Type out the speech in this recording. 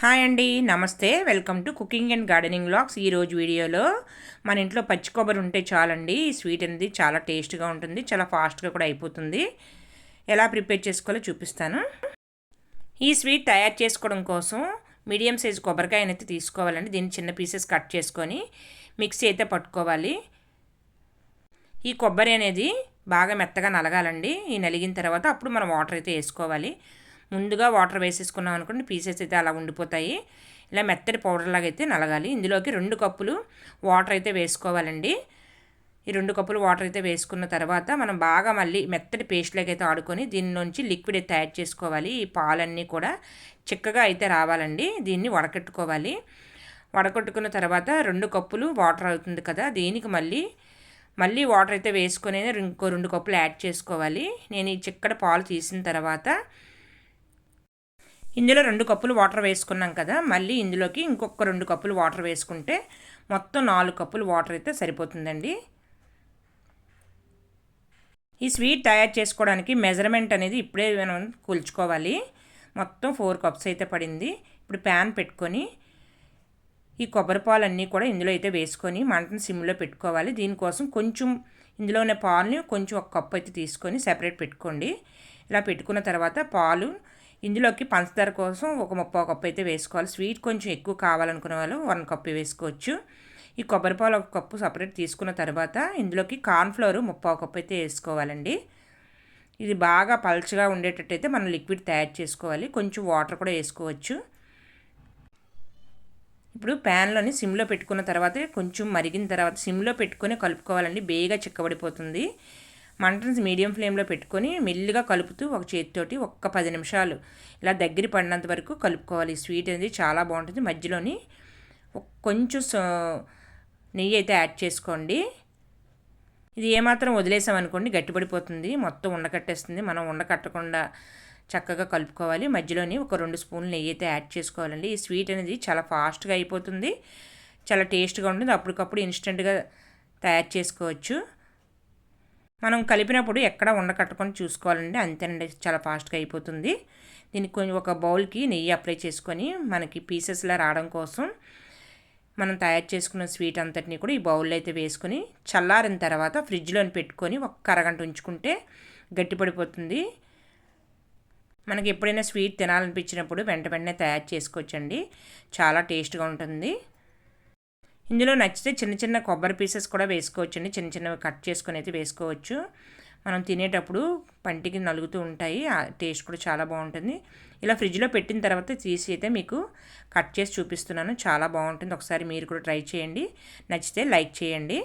Hi అండి, నమస్తే. Welcome to cooking and gardening vlogs. ఈరోజు వీడియోలో మన ఇంట్లో పచ్చి కొబ్బరి ఉంటే చాలండి. ఈ స్వీట్ అనేది చాలా టేస్ట్గా ఉంటుంది, చాలా ఫాస్ట్గా కూడా అయిపోతుంది. ఎలా ప్రిపేర్ చేసుకోవాలో చూపిస్తాను. ఈ స్వీట్ తయారు చేసుకోవడం కోసం మీడియం సైజు కొబ్బరికాయ అనేది తీసుకోవాలండి. దీన్ని చిన్న పీసెస్ కట్ చేసుకొని మిక్సీ అయితే పట్టుకోవాలి. ఈ కొబ్బరి అనేది బాగా మెత్తగా నలగాలండి. ఈ నలిగిన తర్వాత అప్పుడు మనం వాటర్ అయితే వేసుకోవాలి. ముందుగా వాటర్ వేసేసుకున్నాం అనుకోండి, పీసెస్ అయితే అలా ఉండిపోతాయి. ఇలా మెత్తటి పౌడర్ లాగా అయితే నలగాలి. ఇందులోకి 2 కప్పులు వాటర్ అయితే వేసుకోవాలండి. ఈ 2 కప్పులు వాటర్ అయితే వేసుకున్న తర్వాత మనం బాగా మళ్ళీ మెత్తటి పేస్ట్ లాగా అయితే ఆడుకొని దీని నుంచి లిక్విడ్ అయితే తయారు చేసుకోవాలి. ఈ పాలన్నీ కూడా చిక్కగా అయితే రావాలండి. దీన్ని వడకట్టుకోవాలి. వడకట్టుకున్న తర్వాత 2 కప్పులు వాటర్ అవుతుంది కదా, దీనికి మళ్ళీ వాటర్ అయితే వేసుకొని ఇంకో 2 కప్పులు యాడ్ చేసుకోవాలి. నేను ఈ చిక్కటి పాలు తీసిన తర్వాత ఇందులో 2 కప్పులు వాటర్ వేసుకున్నాం కదా, మళ్ళీ ఇందులోకి ఇంకొక 2 కప్పులు వాటర్ వేసుకుంటే మొత్తం 4 కప్పులు వాటర్ అయితే సరిపోతుందండి. ఈ స్వీట్ తయారు చేసుకోవడానికి మెజర్మెంట్ అనేది ఇప్పుడే మనం కొలుచుకోవాలి. మొత్తం 4 కప్స్ అయితే పడింది. ఇప్పుడు ప్యాన్ పెట్టుకొని ఈ కొబ్బరి పాలన్నీ కూడా ఇందులో అయితే వేసుకొని మంటను సిమ్లో పెట్టుకోవాలి. దీనికోసం కొంచెం ఇందులో ఉన్న పాలని కొంచెం 1 కప్పు అయితే తీసుకొని సెపరేట్ పెట్టుకోండి. ఇలా పెట్టుకున్న తర్వాత పాలు ఇందులోకి పంచదార కోసం ఒక 3/4 కప్పు అయితే వేసుకోవాలి. స్వీట్ కొంచెం ఎక్కువ కావాలనుకునే వాళ్ళు 1 కప్పు వేసుకోవచ్చు. ఈ కొబ్బరి పాలు 1 కప్పు సపరేట్ తీసుకున్న తర్వాత ఇందులోకి కార్న్ఫ్లోర్ 3/4 కప్పు అయితే వేసుకోవాలండి. ఇది బాగా పల్చగా ఉండేటట్టయితే మనం లిక్విడ్ తయారు చేసుకోవాలి. కొంచెం వాటర్ కూడా వేసుకోవచ్చు. ఇప్పుడు ప్యాన్లోని సిమ్లో పెట్టుకున్న తర్వాత కొంచెం మరిగిన తర్వాత సిమ్లో పెట్టుకొని కలుపుకోవాలండి. బేగా చిక్కబడిపోతుంది. మంటను మీడియం ఫ్లేమ్లో పెట్టుకొని మెల్లిగా కలుపుతూ ఒక చేతితోటి 10 నిమిషాలు ఇలా దగ్గర పడినంత వరకు కలుపుకోవాలి. స్వీట్ అనేది చాలా బాగుంటుంది. మధ్యలోని కొంచెం నెయ్యి అయితే యాడ్ చేసుకోండి. ఇది ఏమాత్రం వదిలేసామనుకోండి గట్టిపడిపోతుంది, మొత్తం ఉండకట్టేస్తుంది. మనం ఉండకట్టకుండా చక్కగా కలుపుకోవాలి. మధ్యలోని ఒక 2 స్పూన్లు నెయ్యి అయితే యాడ్ చేసుకోవాలండి. ఈ స్వీట్ అనేది చాలా ఫాస్ట్గా అయిపోతుంది, చాలా టేస్ట్గా ఉంటుంది. అప్పటికప్పుడు ఇన్స్టెంట్గా తయారు చేసుకోవచ్చు. మనం కలిపినప్పుడు ఎక్కడ ఉండకట్టుకొని చూసుకోవాలండి. అంతేనండి, చాలా ఫాస్ట్గా అయిపోతుంది. దీనికి కొంచెం ఒక బౌల్కి నెయ్యి అప్లై చేసుకొని మనకి పీసెస్లా రావడం కోసం మనం తయారు చేసుకున్న స్వీట్ అంతటిని కూడా ఈ బౌల్లో అయితే వేసుకొని చల్లారిన తర్వాత ఫ్రిడ్జ్లోని పెట్టుకొని ఒక అరగంట ఉంచుకుంటే గట్టిపడిపోతుంది. మనకి ఎప్పుడైనా స్వీట్ తినాలనిపించినప్పుడు వెంటనే తయారు చేసుకోవచ్చండి. చాలా టేస్ట్గా ఉంటుంది. ఇందులో నచ్చితే చిన్న చిన్న కొబ్బరి పీసెస్ కూడా వేసుకోవచ్చండి. చిన్న చిన్నవి కట్ చేసుకొని అయితే వేసుకోవచ్చు. మనం తినేటప్పుడు పంటికి నలుగుతూ ఉంటాయి. ఆ టేస్ట్ కూడా చాలా బాగుంటుంది. ఇలా ఫ్రిడ్జ్లో పెట్టిన తర్వాత తీసి అయితే మీకు కట్ చేసి చూపిస్తున్నాను. చాలా బాగుంటుంది. ఒకసారి మీరు కూడా ట్రై చేయండి. నచ్చితే లైక్ చేయండి.